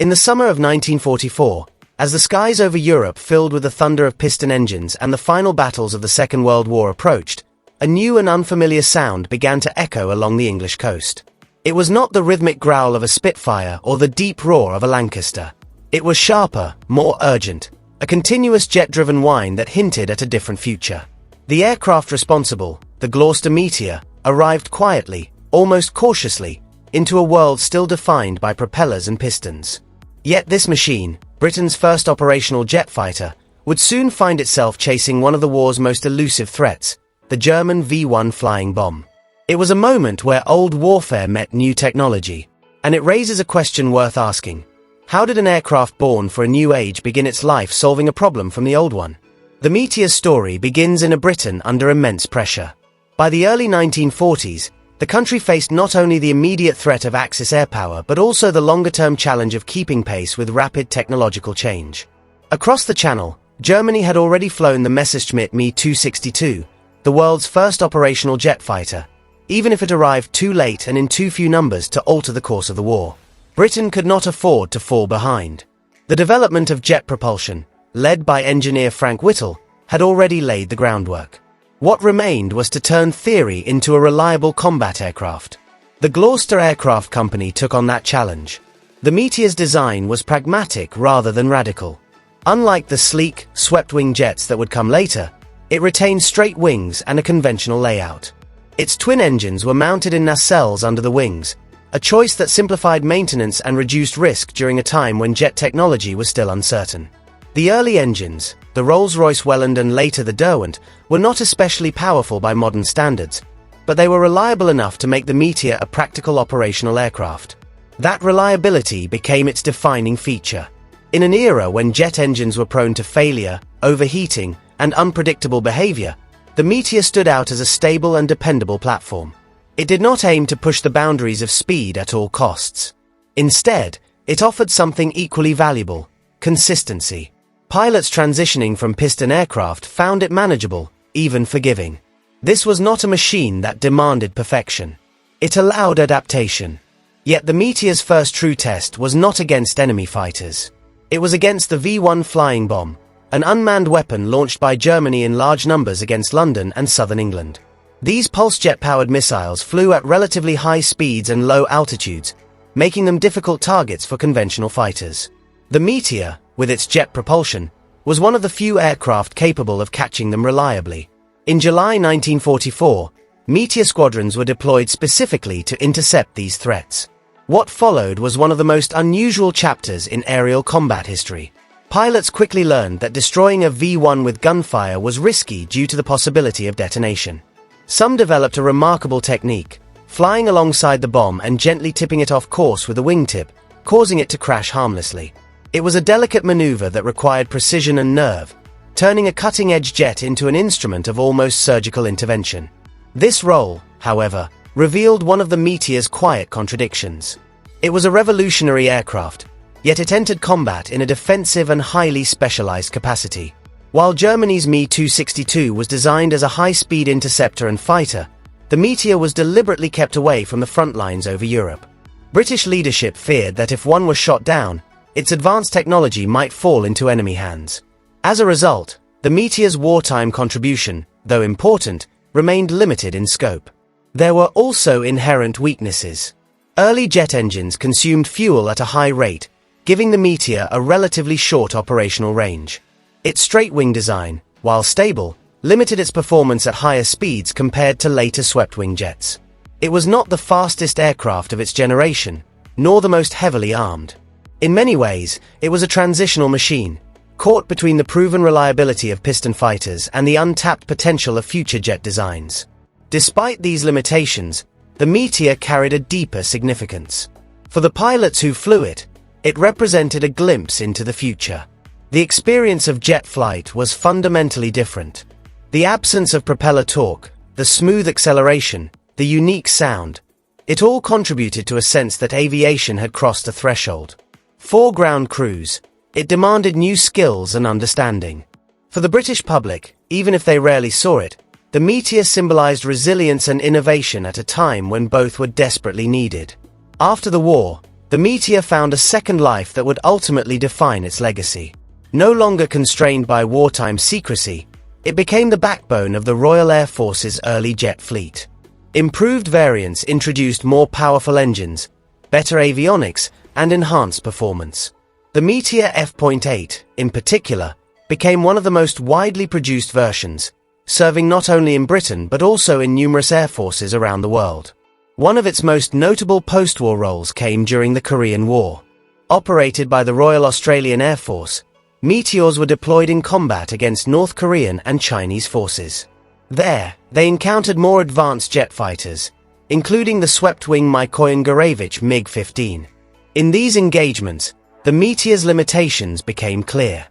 In the summer of 1944, as the skies over Europe filled with the thunder of piston engines and the final battles of the Second World War approached, a new and unfamiliar sound began to echo along the English coast. It was not the rhythmic growl of a Spitfire or the deep roar of a Lancaster. It was sharper, more urgent, a continuous jet-driven whine that hinted at a different future. The aircraft responsible, the Gloster Meteor, arrived quietly, almost cautiously, into a world still defined by propellers and pistons. Yet this machine, Britain's first operational jet fighter, would soon find itself chasing one of the war's most elusive threats, the German V-1 flying bomb. It was a moment where old warfare met new technology, and it raises a question worth asking. How did an aircraft born for a new age begin its life solving a problem from the old one? The Meteor's story begins in a Britain under immense pressure. By the early 1940s, the country faced not only the immediate threat of Axis air power but also the longer-term challenge of keeping pace with rapid technological change. Across the Channel, Germany had already flown the Messerschmitt Me-262, the world's first operational jet fighter, even if it arrived too late and in too few numbers to alter the course of the war. Britain could not afford to fall behind. The development of jet propulsion, led by engineer Frank Whittle, had already laid the groundwork. What remained was to turn theory into a reliable combat aircraft. The Gloster Aircraft Company took on that challenge. The Meteor's design was pragmatic rather than radical. Unlike the sleek, swept-wing jets that would come later, it retained straight wings and a conventional layout. Its twin engines were mounted in nacelles under the wings, a choice that simplified maintenance and reduced risk during a time when jet technology was still uncertain. The early engines, the Rolls-Royce Welland and later the Derwent, were not especially powerful by modern standards, but they were reliable enough to make the Meteor a practical operational aircraft. That reliability became its defining feature. In an era when jet engines were prone to failure, overheating, and unpredictable behavior, the Meteor stood out as a stable and dependable platform. It did not aim to push the boundaries of speed at all costs. Instead, it offered something equally valuable: consistency. Pilots transitioning from piston aircraft found it manageable, even forgiving. This was not a machine that demanded perfection. It allowed adaptation. Yet the Meteor's first true test was not against enemy fighters. It was against the V-1 flying bomb, an unmanned weapon launched by Germany in large numbers against London and southern England. These pulse-jet-powered missiles flew at relatively high speeds and low altitudes, making them difficult targets for conventional fighters. The Meteor, with its jet propulsion, was one of the few aircraft capable of catching them reliably. In July 1944, Meteor squadrons were deployed specifically to intercept these threats. What followed was one of the most unusual chapters in aerial combat history. Pilots quickly learned that destroying a V-1 with gunfire was risky due to the possibility of detonation. Some developed a remarkable technique, flying alongside the bomb and gently tipping it off course with a wingtip, causing it to crash harmlessly. It was a delicate maneuver that required precision and nerve, turning a cutting-edge jet into an instrument of almost surgical intervention. This role, however, revealed one of the Meteor's quiet contradictions. It was a revolutionary aircraft, yet it entered combat in a defensive and highly specialized capacity. While Germany's Me-262 was designed as a high-speed interceptor and fighter, the Meteor was deliberately kept away from the front lines over Europe. British leadership feared that if one was shot down, its advanced technology might fall into enemy hands. As a result, the Meteor's wartime contribution, though important, remained limited in scope. There were also inherent weaknesses. Early jet engines consumed fuel at a high rate, giving the Meteor a relatively short operational range. Its straight-wing design, while stable, limited its performance at higher speeds compared to later swept-wing jets. It was not the fastest aircraft of its generation, nor the most heavily armed. In many ways, it was a transitional machine, caught between the proven reliability of piston fighters and the untapped potential of future jet designs. Despite these limitations, the Meteor carried a deeper significance. For the pilots who flew it, it represented a glimpse into the future. The experience of jet flight was fundamentally different. The absence of propeller torque, the smooth acceleration, the unique sound, it all contributed to a sense that aviation had crossed a threshold. For ground crews, it demanded new skills and understanding. For the British public, even if they rarely saw it, the Meteor symbolized resilience and innovation at a time when both were desperately needed. After the war, the Meteor found a second life that would ultimately define its legacy. No longer constrained by wartime secrecy, it became the backbone of the Royal Air Force's early jet fleet. Improved variants introduced more powerful engines, better avionics, and enhanced performance. The Meteor F.8, in particular, became one of the most widely produced versions, serving not only in Britain but also in numerous air forces around the world. One of its most notable post-war roles came during the Korean War. Operated by the Royal Australian Air Force, Meteors were deployed in combat against North Korean and Chinese forces. There, they encountered more advanced jet fighters, including the swept-wing Mikoyan-Gurevich MiG-15. In these engagements, the Meteor's limitations became clear.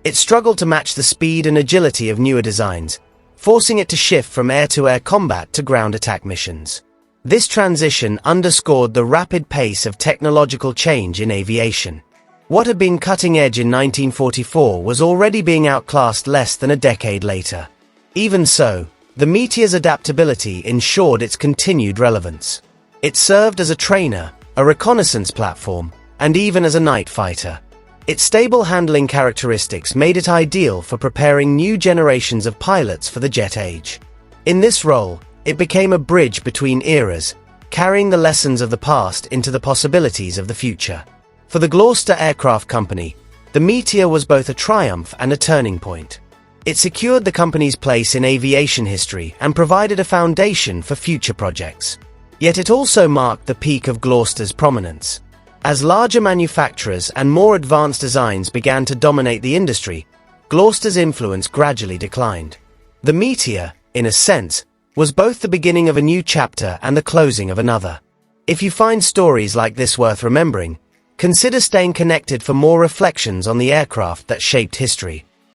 It struggled to match the speed and agility of newer designs, forcing it to shift from air-to-air combat to ground attack missions. This transition underscored the rapid pace of technological change in aviation. What had been cutting edge in 1944 was already being outclassed less than a decade later. Even so, the Meteor's adaptability ensured its continued relevance. It served as a trainer, a reconnaissance platform, and even as a night fighter. Its stable handling characteristics made it ideal for preparing new generations of pilots for the jet age. In this role, it became a bridge between eras, carrying the lessons of the past into the possibilities of the future. For the Gloster Aircraft Company, the Meteor was both a triumph and a turning point. It secured the company's place in aviation history and provided a foundation for future projects. Yet it also marked the peak of Gloster's prominence. As larger manufacturers and more advanced designs began to dominate the industry, Gloster's influence gradually declined. The Meteor, in a sense, was both the beginning of a new chapter and the closing of another. If you find stories like this worth remembering, consider staying connected for more reflections on the aircraft that shaped history.